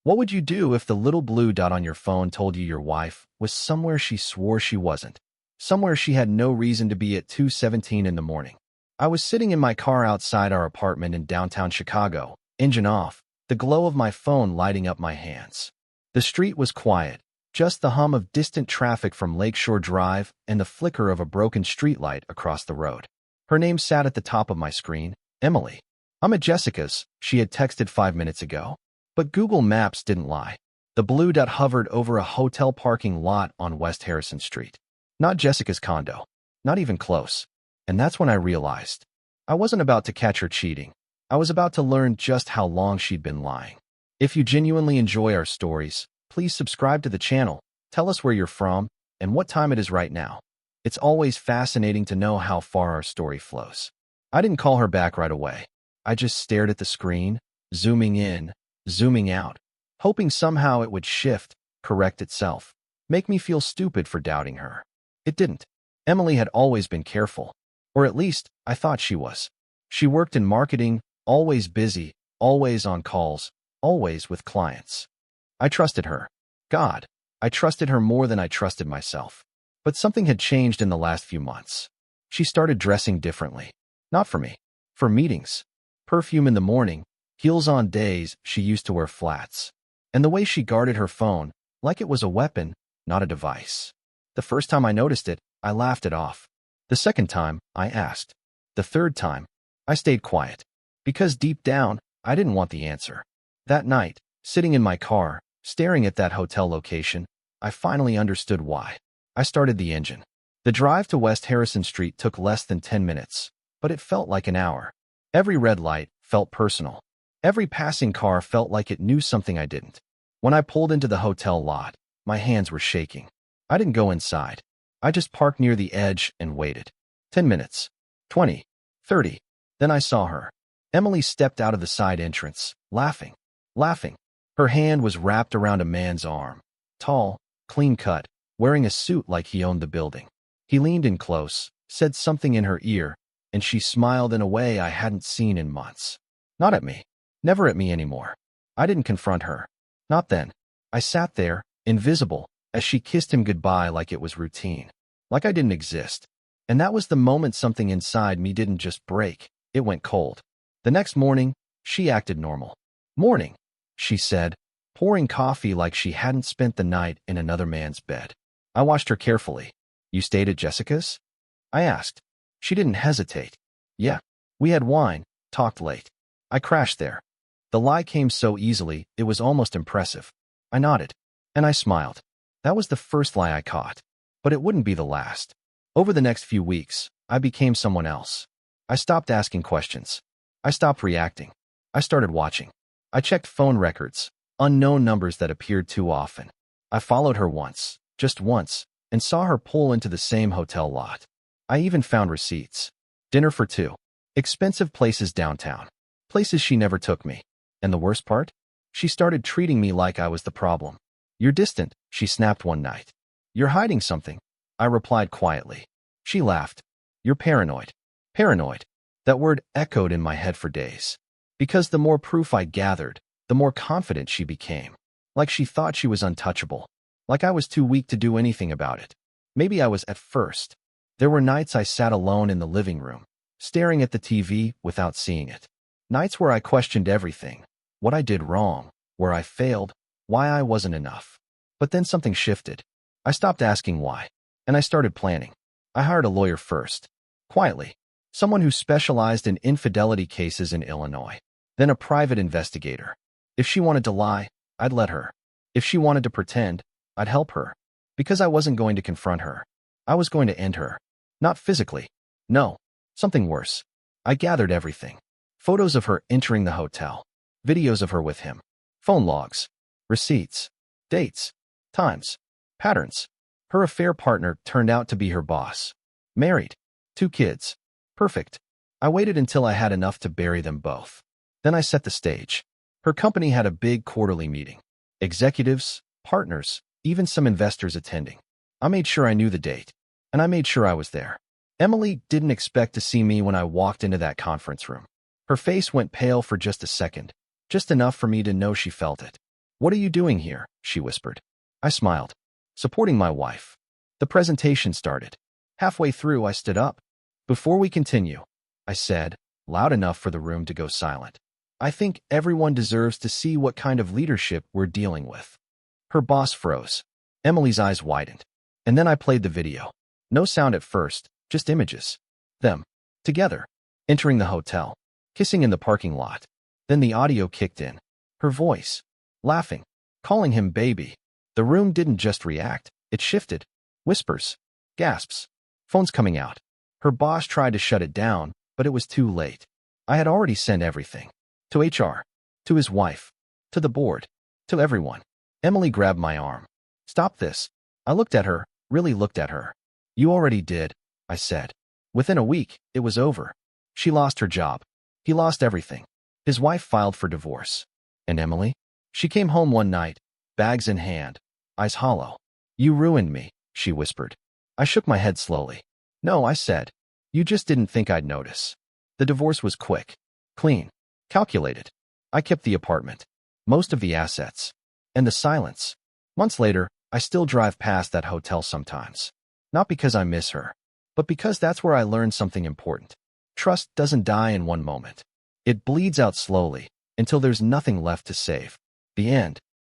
What would you do if the little blue dot on your phone told you your wife was somewhere she swore she wasn't? Somewhere she had no reason to be at 2:17 in the morning. I was sitting in my car outside our apartment in downtown Chicago, engine off, the glow of my phone lighting up my hands. The street was quiet, just the hum of distant traffic from Lakeshore Drive and the flicker of a broken streetlight across the road. Her name sat at the top of my screen, Emily. "I'm at Jessica's," she had texted 5 minutes ago. But Google Maps didn't lie. The blue dot hovered over a hotel parking lot on West Harrison Street. Not Jessica's condo. Not even close. And that's when I realized. I wasn't about to catch her cheating. I was about to learn just how long she'd been lying. If you genuinely enjoy our stories, please subscribe to the channel, tell us where you're from, and what time it is right now. It's always fascinating to know how far our story flows. I didn't call her back right away. I just stared at the screen, zooming in, zooming out, hoping somehow it would shift, correct itself, make me feel stupid for doubting her. It didn't. Emily had always been careful, or at least I thought she was. She worked in marketing, always busy, always on calls, always with clients. I trusted her. God, I trusted her more than I trusted myself. But something had changed in the last few months. She started dressing differently. Not for me. For meetings. Perfume in the morning, heels on days she used to wear flats. And the way she guarded her phone, like it was a weapon, not a device. The first time I noticed it, I laughed it off. The second time, I asked. The third time, I stayed quiet. Because deep down, I didn't want the answer. That night, sitting in my car, staring at that hotel location, I finally understood why. I started the engine. The drive to West Harrison Street took less than 10 minutes, but it felt like an hour. Every red light felt personal. Every passing car felt like it knew something I didn't. When I pulled into the hotel lot, my hands were shaking. I didn't go inside. I just parked near the edge and waited. 10 minutes. 20. 30. Then I saw her. Emily stepped out of the side entrance, laughing. Laughing. Her hand was wrapped around a man's arm. Tall, clean-cut, wearing a suit like he owned the building. He leaned in close, said something in her ear, and she smiled in a way I hadn't seen in months. Not at me. Never at me anymore. I didn't confront her. Not then. I sat there, invisible, as she kissed him goodbye like it was routine. Like I didn't exist. And that was the moment something inside me didn't just break, it went cold. The next morning, she acted normal. "Morning," she said, pouring coffee like she hadn't spent the night in another man's bed. I watched her carefully. "You stayed at Jessica's?" I asked. She didn't hesitate. "Yeah. We had wine, talked late. I crashed there." The lie came so easily, it was almost impressive. I nodded. And I smiled. That was the first lie I caught. But it wouldn't be the last. Over the next few weeks, I became someone else. I stopped asking questions. I stopped reacting. I started watching. I checked phone records, unknown numbers that appeared too often. I followed her once, just once, and saw her pull into the same hotel lot. I even found receipts. Dinner for two. Expensive places downtown. Places she never took me. And the worst part? She started treating me like I was the problem. "You're distant," she snapped one night. "You're hiding something," I replied quietly. She laughed. "You're paranoid." Paranoid. That word echoed in my head for days. Because the more proof I gathered, the more confident she became. Like she thought she was untouchable. Like I was too weak to do anything about it. Maybe I was at first. There were nights I sat alone in the living room, staring at the TV without seeing it. Nights where I questioned everything. What I did wrong, where I failed, why I wasn't enough. But then something shifted. I stopped asking why, and I started planning. I hired a lawyer first. Quietly. Someone who specialized in infidelity cases in Illinois. Then a private investigator. If she wanted to lie, I'd let her. If she wanted to pretend, I'd help her. Because I wasn't going to confront her. I was going to end her. Not physically. No. Something worse. I gathered everything. Photos of her entering the hotel. Videos of her with him. Phone logs. Receipts. Dates. Times. Patterns. Her affair partner turned out to be her boss. Married. 2 kids. Perfect. I waited until I had enough to bury them both. Then I set the stage. Her company had a big quarterly meeting. Executives, partners, even some investors attending. I made sure I knew the date. And I made sure I was there. Emily didn't expect to see me when I walked into that conference room. Her face went pale for just a second. Just enough for me to know she felt it. "What are you doing here?" she whispered. I smiled. "Supporting my wife." The presentation started. Halfway through, I stood up. "Before we continue," I said, loud enough for the room to go silent, "I think everyone deserves to see what kind of leadership we're dealing with." Her boss froze. Emily's eyes widened. And then I played the video. No sound at first, just images. Them. Together. Entering the hotel. Kissing in the parking lot. Then the audio kicked in. Her voice. Laughing. Calling him baby. The room didn't just react, it shifted. Whispers. Gasps. Phones coming out. Her boss tried to shut it down, but it was too late. I had already sent everything. To HR. To his wife. To the board. To everyone. Emily grabbed my arm. "Stop this." I looked at her, really looked at her. "You already did," I said. Within a week, it was over. She lost her job. He lost everything. His wife filed for divorce. And Emily? She came home one night, bags in hand, eyes hollow. "You ruined me," she whispered. I shook my head slowly. "No," I said. "You just didn't think I'd notice." The divorce was quick, clean, calculated. I kept the apartment, most of the assets, and the silence. Months later, I still drive past that hotel sometimes. Not because I miss her, but because that's where I learned something important. Trust doesn't die in one moment. It bleeds out slowly until there's nothing left to save. The end.